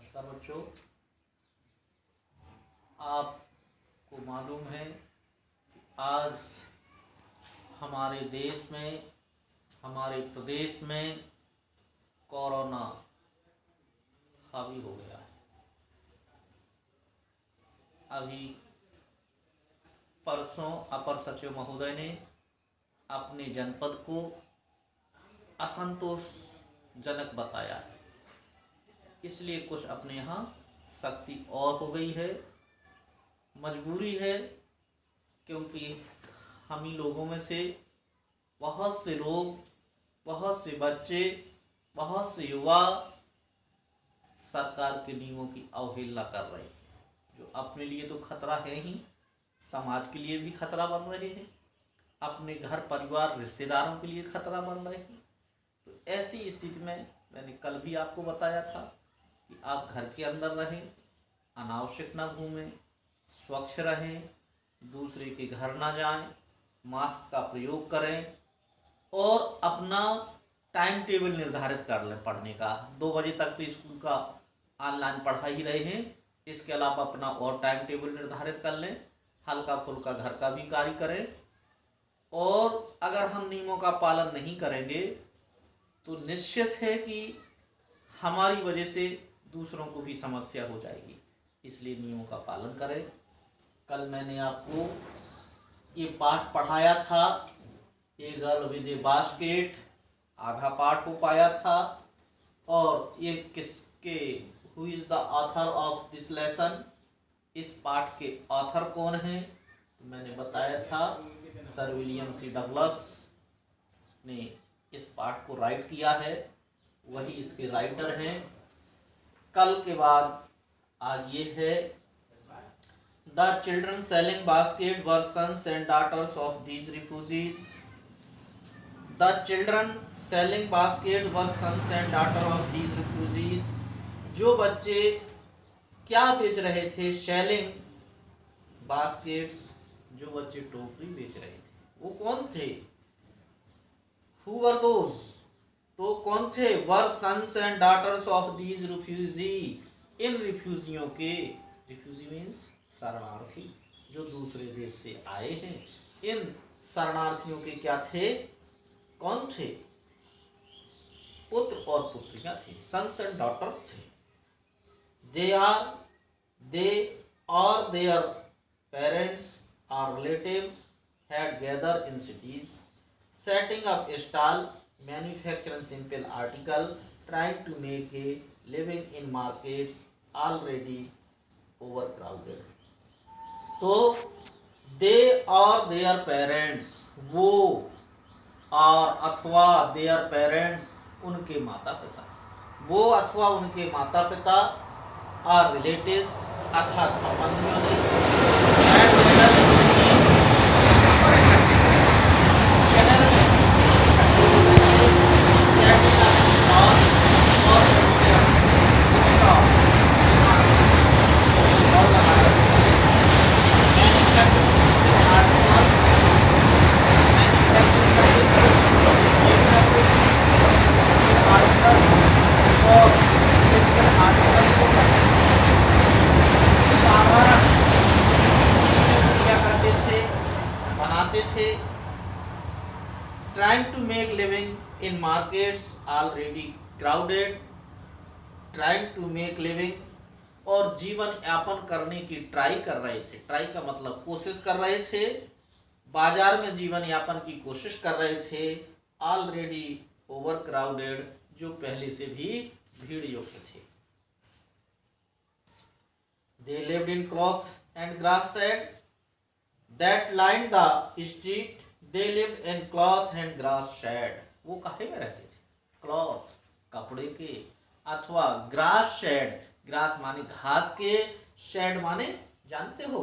नमस्कार बच्चों, आपको मालूम है कि आज हमारे देश में, हमारे प्रदेश में कोरोना हावी हो गया है। अभी परसों अपर सचिव महोदय ने अपने जनपद को असंतोषजनक बताया है, इसलिए कुछ अपने यहाँ सख्ती और हो गई है। मजबूरी है, क्योंकि हम ही लोगों में से बहुत से लोग, बहुत से बच्चे, बहुत से युवा सरकार के नियमों की अवहेलना कर रहे हैं, जो अपने लिए तो खतरा है ही, समाज के लिए भी खतरा बन रहे हैं, अपने घर परिवार रिश्तेदारों के लिए खतरा बन रहे हैं। तो ऐसी स्थिति में मैंने कल भी आपको बताया था कि आप घर के अंदर रहें, अनावश्यक ना घूमें, स्वच्छ रहें, दूसरे के घर ना जाएं, मास्क का प्रयोग करें और अपना टाइम टेबल निर्धारित कर लें पढ़ने का। 2 बजे तक तो स्कूल का ऑनलाइन पढ़ा ही रहे हैं, इसके अलावा अपना और टाइम टेबल निर्धारित कर लें, हल्का फुल्का घर का भी कार्य करें। और अगर हम नियमों का पालन नहीं करेंगे तो निश्चित है कि हमारी वजह से दूसरों को भी समस्या हो जाएगी, इसलिए नियमों का पालन करें। कल मैंने आपको ये पाठ पढ़ाया था, a girl with A basket, आधा पाठ हो पाया था। और ये किसके, who is the author of this lesson, इस पाठ के ऑथर कौन हैं? तो मैंने बताया था सर विलियम सी डगलस ने इस पाठ को राइट किया है, वही इसके राइटर हैं। कल के बाद आज ये है, the children selling basket were sons and daughters of these refugees. The children selling basket were sons and daughter of these refugees. जो बच्चे क्या बेच रहे थे? सेलिंग बास्केट्स, जो बच्चे टोकरी बेच रहे थे वो कौन थे? हु वर दोज, तो कौन थे? Were sons and daughters of these refugee, इन रिफ्यूजियों के, रिफ्यूजी मीन्स शरणार्थी, जो दूसरे देश से आए हैं, इन शरणार्थियों के क्या थे? कौन थे? पुत्र और पुत्रियां थे, सन्स एंड डॉटर्स थे। दे और देयर पेरेंट्स और relative had gathered in cities, setting up a stall, manufacturing simple article, trying to make a living in markets already overcrowded. तो they और their parents, वो और अथवा their parents, उनके माता पिता, वो अथवा उनके माता पिता और रिलेटिव्स अथवा संबंधियों ने trying to make living in markets already crowded, trying to make living, और जीवन यापन करने की ट्राई कर रहे थे। ट्राई का मतलब कोशिश कर रहे थे, बाजार में जीवन यापन की कोशिश कर रहे थे। ऑलरेडी ओवर क्राउडेड, जो पहले से भी भीड़ युक्त थे। They lived in cloth and grass shed that lined the street. They lived in cloth and grass shed. वो काहे में रहते थे? क्लॉथ, कपड़े के, अथवा ग्रास शेड, ग्रास माने घास के, शेड माने जानते हो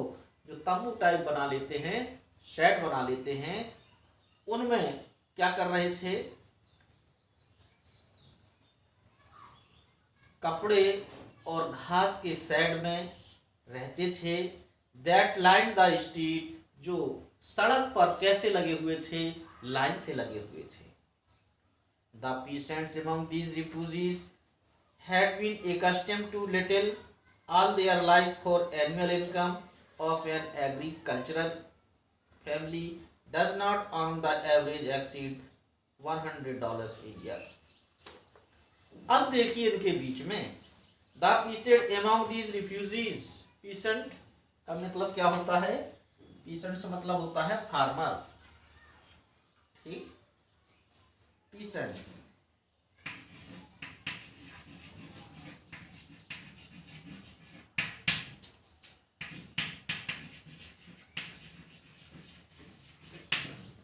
जो तंबू टाइप बना लेते हैं, शेड बना लेते हैं, उनमें क्या कर रहे थे? कपड़े और घास के शेड में रहते थे। दैट लाइन द स्ट्रीट, जो सड़क पर कैसे लगे हुए थे? लाइन से लगे हुए थे। The peasants among these refugees had been accustomed to little all their lives for annual income of an agricultural family does not on the average exceed $100 a year. अब देखिए इनके बीच में the pheasant among these refugees, pheasant का मतलब क्या होता है? Pheasant से मतलब होता है फार्मर, ठीक, पीसेंट्स।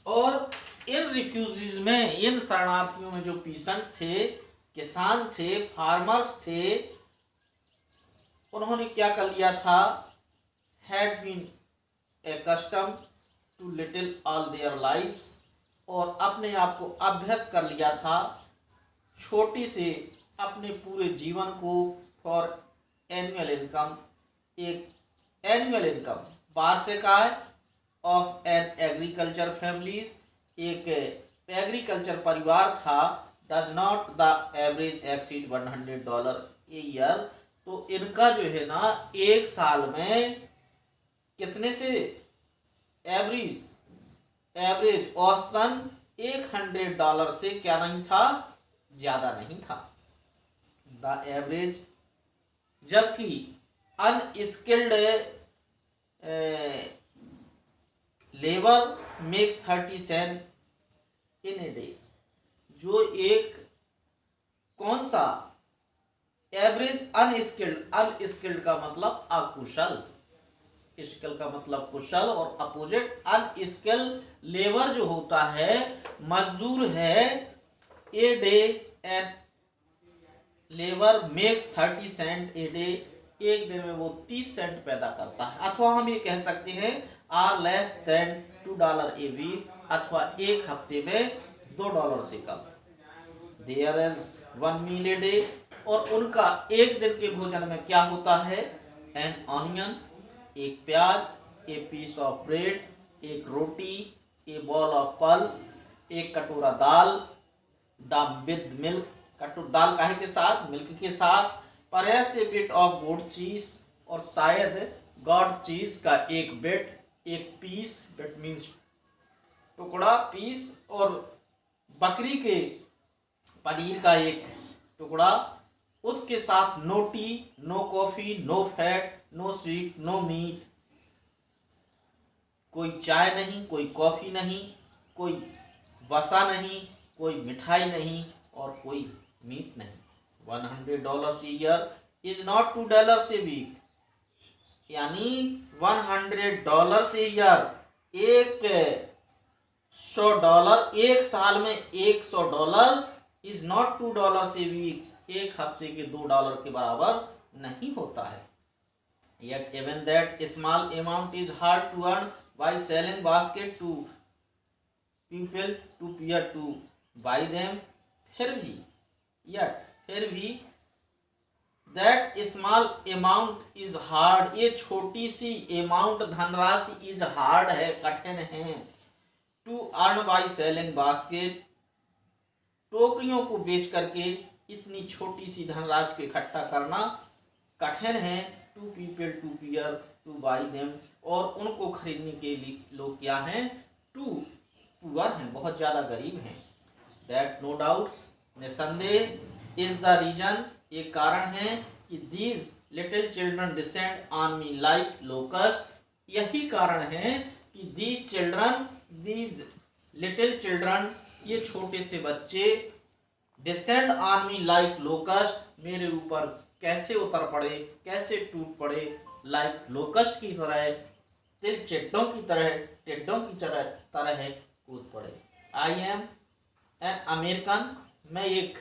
और इन रिफ्यूजीज में, इन शरणार्थियों में जो पीसेंट थे, किसान थे, फार्मर्स थे, उन्होंने क्या कर लिया था? Had been accustomed to little all their lives, और अपने आप को अभ्यस्त कर लिया था छोटी से अपने पूरे जीवन को फॉर एनुअल इनकम, एक एनुअल इनकम वार्षिक आय ऑफ एन एग्रीकल्चर फैमिलीज, एक एग्रीकल्चर परिवार था, does not the average exceed $100 a year. तो इनका जो है ना एक साल में कितने से एवरेज औसतन $100 से क्या नहीं था? ज्यादा नहीं था। द एवरेज, जबकि unskilled labour makes 30 cent in a day, जो एक कौन सा एवरेज अनस्किल्ड का मतलब अकुशल, स्किल का मतलब कुशल, और अपोजिट अनस्किल लेबर जो होता है, मजदूर है, a day and labour makes 30 sent a day, एक दिन में वो 30 सेंट पैदा करता है। अथवा हम ये कह सकते हैं are less than $2 a week, अथवा एक हफ्ते में $2 से कम। There is 1 meal a day, और उनका एक दिन के भोजन में क्या होता है? एन ऑनियन, एक प्याज, ए पीस ऑफ ब्रेड, एक रोटी, ए बॉल ऑफ पल्स, एक कटोरा दाल, द विद मिल्क, दाल काहे के साथ? मिल्क के साथ, perhaps a bit of goat cheese, और शायद गॉड चीज का एक बिट, एक पीस, बिट मीन्स टुकड़ा, पीस, और बकरी के पनीर का एक टुकड़ा, उसके साथ no tea, no coffee, no fat, no sweet, no meat, कोई चाय नहीं, कोई कॉफी नहीं, कोई वसा नहीं, कोई मिठाई नहीं, और कोई मीट नहीं। $100 year is not $2 a week, यानी $100 ईयर, $100 एक साल में, $100 इज नॉट $2 ए वीक, एक हफ्ते के $2 के बराबर नहीं होता है। Yet even that small amount is hard to earn by selling basket to people to peer to buy them, फिर भी that small amount is hard, ये छोटी सी amount धनराशि is hard है, कठिन है, to earn by selling basket, टोकरियों को बेच करके इतनी छोटी सी धनराशि को इकट्ठा करना कठिन है। Two people to peer to buy them, और उनको खरीदने के लिए लोग क्या हैं? टू पुअर हैं, बहुत ज़्यादा गरीब हैं। दैट नो डाउट्स, निसंदेह, इज द रीजन, ये कारण है कि these little children descend on me like locust, यही कारण है कि दीज लिटिल चिल्ड्रन, ये छोटे से बच्चे, descend on me like locust, मेरे ऊपर कैसे उतर पड़े, कैसे टूट पड़े, लाइक लोकस्ट की तरह, तिल चट्टों की तरह, टिड्डों की तरह कूद पड़े। आई एम एन अमेरिकन, मैं एक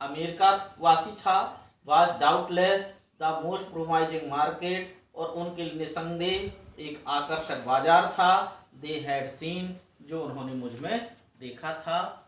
अमेरिका वासी था। Was doubtless the most promising market, और उनके लिए निसंदेह एक आकर्षक बाजार था। दे हैड सीन, जो उन्होंने मुझ में देखा था।